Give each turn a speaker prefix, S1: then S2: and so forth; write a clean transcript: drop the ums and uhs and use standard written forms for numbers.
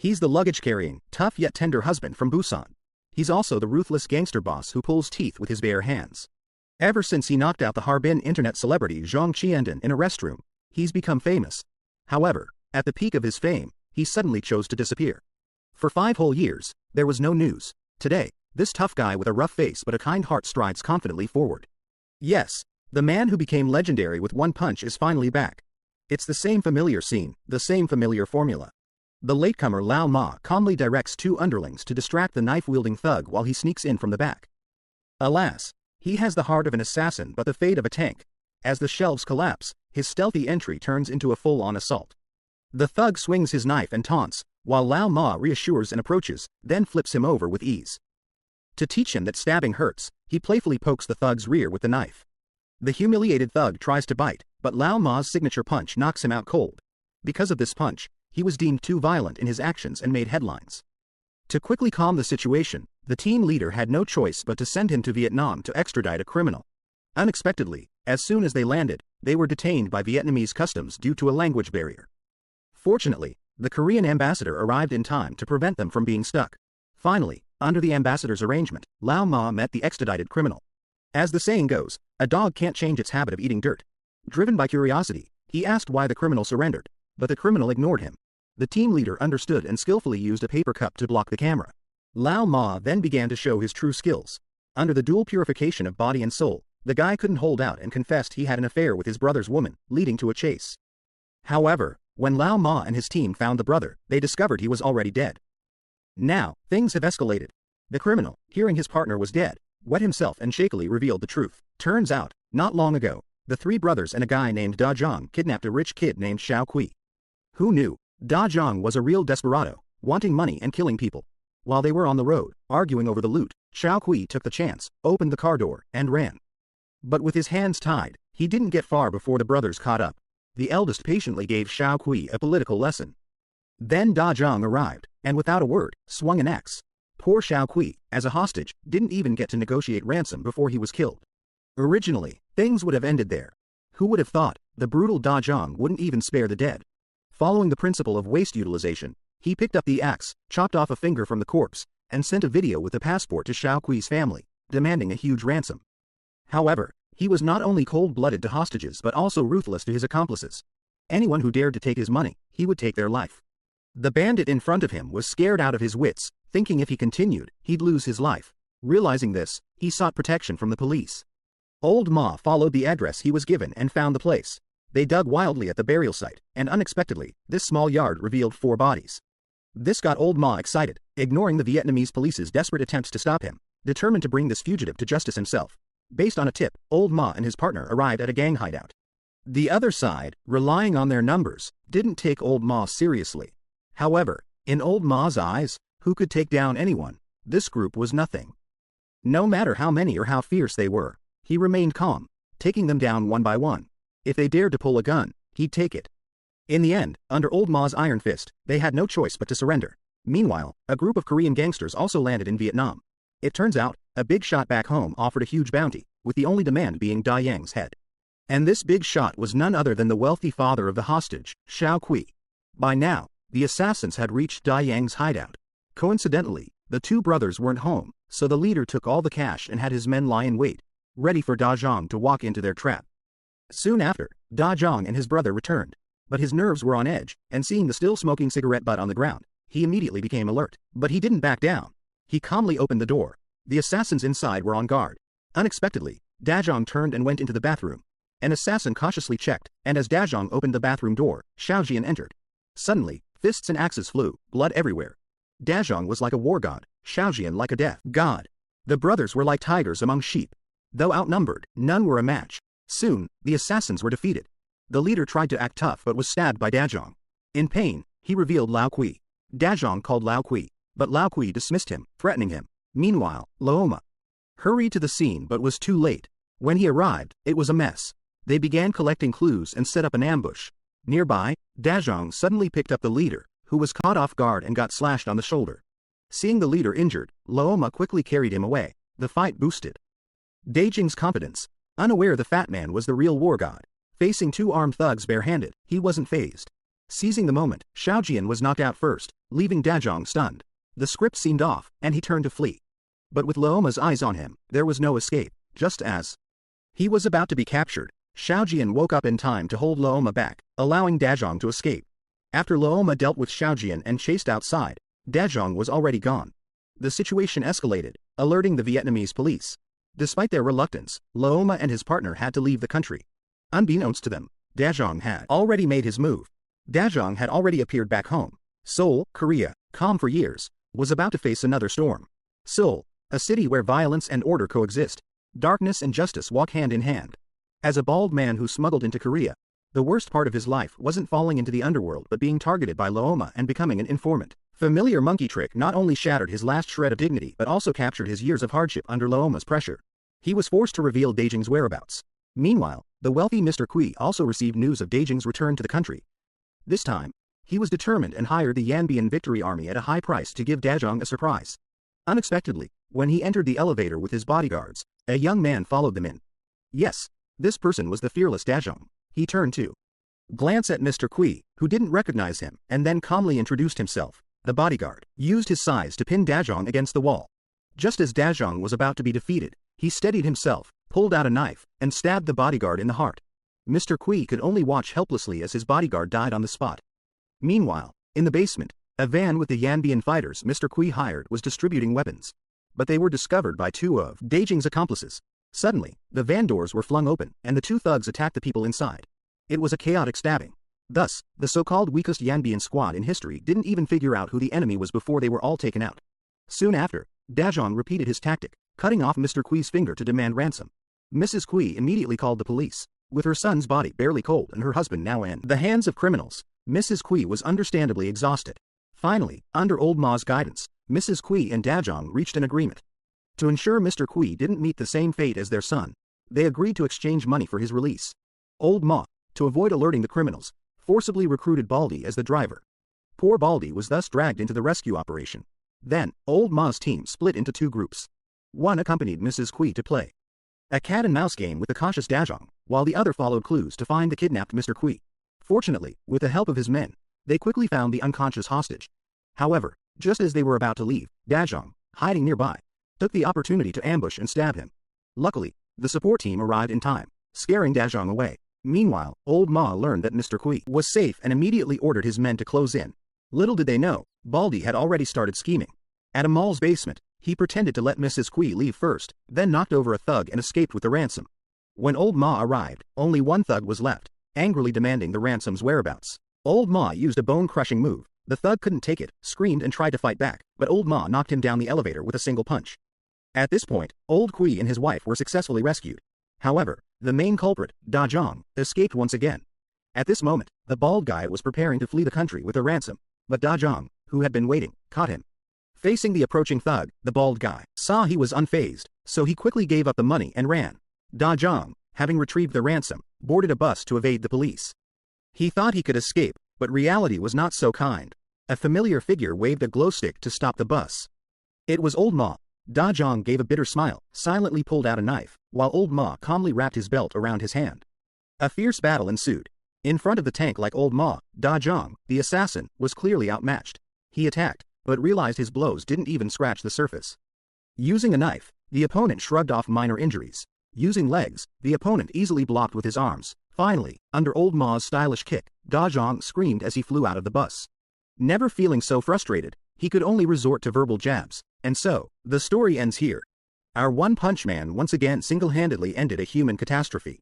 S1: He's the luggage-carrying, tough yet tender husband from Busan. He's also the ruthless gangster boss who pulls teeth with his bare hands. Ever since he knocked out the Harbin internet celebrity Zhang Qiandan in a restroom, he's become famous. However, at the peak of his fame, he suddenly chose to disappear. For 5 whole years, there was no news. Today, this tough guy with a rough face but a kind heart strides confidently forward. Yes, the man who became legendary with one punch is finally back. It's the same familiar scene, the same familiar formula. The latecomer Lao Ma calmly directs 2 underlings to distract the knife-wielding thug while he sneaks in from the back. Alas, he has the heart of an assassin but the fate of a tank. As the shelves collapse, his stealthy entry turns into a full-on assault. The thug swings his knife and taunts, while Lao Ma reassures and approaches, then flips him over with ease. To teach him that stabbing hurts, he playfully pokes the thug's rear with the knife. The humiliated thug tries to bite, but Lao Ma's signature punch knocks him out cold. Because of this punch, he was deemed too violent in his actions and made headlines. To quickly calm the situation, the team leader had no choice but to send him to Vietnam to extradite a criminal. Unexpectedly, as soon as they landed, they were detained by Vietnamese customs due to a language barrier. Fortunately, the Korean ambassador arrived in time to prevent them from being stuck. Finally, under the ambassador's arrangement, Lao Ma met the extradited criminal. As the saying goes, a dog can't change its habit of eating dirt. Driven by curiosity, he asked why the criminal surrendered, but the criminal ignored him. The team leader understood and skillfully used a paper cup to block the camera. Lao Ma then began to show his true skills. Under the dual purification of body and soul, the guy couldn't hold out and confessed he had an affair with his brother's woman, leading to a chase. However, when Lao Ma and his team found the brother, they discovered he was already dead. Now, things have escalated. The criminal, hearing his partner was dead, wet himself and shakily revealed the truth. Turns out, not long ago, the 3 brothers and a guy named Da Zhang kidnapped a rich kid named Xiao Kui. Who knew? Da Zhang was a real desperado, wanting money and killing people. While they were on the road, arguing over the loot, Xiao Kui took the chance, opened the car door, and ran. But with his hands tied, he didn't get far before the brothers caught up. The eldest patiently gave Xiao Kui a political lesson. Then Da Zhang arrived, and without a word, swung an axe. Poor Xiao Kui, as a hostage, didn't even get to negotiate ransom before he was killed. Originally, things would have ended there. Who would have thought, the brutal Da Zhang wouldn't even spare the dead. Following the principle of waste utilization, he picked up the axe, chopped off a finger from the corpse, and sent a video with the passport to Xiao Kui's family, demanding a huge ransom. However, he was not only cold-blooded to hostages but also ruthless to his accomplices. Anyone who dared to take his money, he would take their life. The bandit in front of him was scared out of his wits, thinking if he continued, he'd lose his life. Realizing this, he sought protection from the police. Old Ma followed the address he was given and found the place. They dug wildly at the burial site, and unexpectedly, this small yard revealed 4 bodies. This got Old Ma excited, ignoring the Vietnamese police's desperate attempts to stop him, determined to bring this fugitive to justice himself. Based on a tip, Old Ma and his partner arrived at a gang hideout. The other side, relying on their numbers, didn't take Old Ma seriously. However, in Old Ma's eyes, who could take down anyone? This group was nothing. No matter how many or how fierce they were, he remained calm, taking them down one by one. If they dared to pull a gun, he'd take it. In the end, under Old Ma's iron fist, they had no choice but to surrender. Meanwhile, a group of Korean gangsters also landed in Vietnam. It turns out, a big shot back home offered a huge bounty, with the only demand being Da Yang's head. And this big shot was none other than the wealthy father of the hostage, Xiao Kui. By now, the assassins had reached Da Yang's hideout. Coincidentally, the 2 brothers weren't home, so the leader took all the cash and had his men lie in wait, ready for Da Zhang to walk into their trap. Soon after, Da Zhang and his brother returned, but his nerves were on edge, and seeing the still smoking cigarette butt on the ground, he immediately became alert. But he didn't back down. He calmly opened the door. The assassins inside were on guard. Unexpectedly, Da Zhang turned and went into the bathroom. An assassin cautiously checked, and as Da Zhang opened the bathroom door, Xiao Jian entered. Suddenly, fists and axes flew, blood everywhere. Da Zhang was like a war god, Xiao Jian like a death god. The brothers were like tigers among sheep. Though outnumbered, none were a match. Soon, the assassins were defeated. The leader tried to act tough but was stabbed by Da Zhang. In pain, he revealed Lao Kui. Da Zhang called Lao Kui, but Lao Kui dismissed him, threatening him. Meanwhile, Lao Ma hurried to the scene but was too late. When he arrived, it was a mess. They began collecting clues and set up an ambush. Nearby, Da Zhang suddenly picked up the leader, who was caught off guard and got slashed on the shoulder. Seeing the leader injured, Lao Ma quickly carried him away. The fight boosted Da Jing's confidence. Unaware the fat man was the real war god. Facing 2 armed thugs barehanded, he wasn't fazed. Seizing the moment, Xiaojian was knocked out first, leaving Dajong stunned. The script seemed off, and he turned to flee. But with Luoma's eyes on him, there was no escape. Just as he was about to be captured, Xiaojian woke up in time to hold Luoma back, allowing Dajong to escape. After Luoma dealt with Xiaojian and chased outside, Dajong was already gone. The situation escalated, alerting the Vietnamese police. Despite their reluctance, Luoma and his partner had to leave the country. Unbeknownst to them, Dajong had already made his move. Dajong had already appeared back home. Seoul, Korea, calm for years, was about to face another storm. Seoul, a city where violence and order coexist. Darkness and justice walk hand in hand. As a bald man who smuggled into Korea, the worst part of his life wasn't falling into the underworld but being targeted by Luoma and becoming an informant. Familiar monkey trick not only shattered his last shred of dignity but also captured his years of hardship under Luoma's pressure. He was forced to reveal Dajing's whereabouts. Meanwhile, the wealthy Mr. Kui also received news of Dajing's return to the country. This time, he was determined and hired the Yanbian Victory Army at a high price to give Dajong a surprise. Unexpectedly, when he entered the elevator with his bodyguards, a young man followed them in. Yes, this person was the fearless Dajong. He turned to glance at Mr. Kui, who didn't recognize him, and then calmly introduced himself. The bodyguard used his size to pin Dajong against the wall. Just as Dajong was about to be defeated, he steadied himself, pulled out a knife, and stabbed the bodyguard in the heart. Mr. Kui could only watch helplessly as his bodyguard died on the spot. Meanwhile, in the basement, a van with the Yanbian fighters Mr. Kui hired was distributing weapons. But they were discovered by two of Dajing's accomplices. Suddenly, the van doors were flung open, and the two thugs attacked the people inside. It was a chaotic stabbing. Thus, the so-called weakest Yanbian squad in history didn't even figure out who the enemy was before they were all taken out. Soon after, Dajong repeated his tactic, cutting off Mr. Kui's finger to demand ransom. Mrs. Kui immediately called the police. With her son's body barely cold and her husband now in the hands of criminals, Mrs. Kui was understandably exhausted. Finally, under old Ma's guidance, Mrs. Kui and Dajong reached an agreement. To ensure Mr. Kui didn't meet the same fate as their son, they agreed to exchange money for his release. Old Ma, to avoid alerting the criminals, forcibly recruited Baldy as the driver. Poor Baldy was thus dragged into the rescue operation. Then, old Ma's team split into two groups. One accompanied Mrs. Kui to play a cat-and-mouse game with the cautious Dajong, while the other followed clues to find the kidnapped Mr. Kui. Fortunately, with the help of his men, they quickly found the unconscious hostage. However, just as they were about to leave, Dajong, hiding nearby, took the opportunity to ambush and stab him. Luckily, the support team arrived in time, scaring Dajong away. Meanwhile, old Ma learned that Mr. Kui was safe and immediately ordered his men to close in. Little did they know, Baldy had already started scheming. At a mall's basement, he pretended to let Mrs. Kui leave first, then knocked over a thug and escaped with the ransom. When old Ma arrived, only one thug was left, angrily demanding the ransom's whereabouts. Old Ma used a bone-crushing move. The thug couldn't take it, screamed and tried to fight back, but old Ma knocked him down the elevator with a single punch. At this point, old Kui and his wife were successfully rescued. However, the main culprit, Dajong, escaped once again. At this moment, the bald guy was preparing to flee the country with a ransom, but Dajong, who had been waiting, caught him. Facing the approaching thug, the bald guy saw he was unfazed, so he quickly gave up the money and ran. Dajong, having retrieved the ransom, boarded a bus to evade the police. He thought he could escape, but reality was not so kind. A familiar figure waved a glow stick to stop the bus. It was old Ma. Dajong gave a bitter smile, silently pulled out a knife, while old Ma calmly wrapped his belt around his hand. A fierce battle ensued. In front of the tank like old Ma, Dajong, the assassin, was clearly outmatched. He attacked, but realized his blows didn't even scratch the surface. Using a knife, the opponent shrugged off minor injuries. Using legs, the opponent easily blocked with his arms. Finally, under old Ma's stylish kick, Dajong screamed as he flew out of the bus. Never feeling so frustrated, he could only resort to verbal jabs. And so, the story ends here. Our one-punch man once again single-handedly ended a human catastrophe.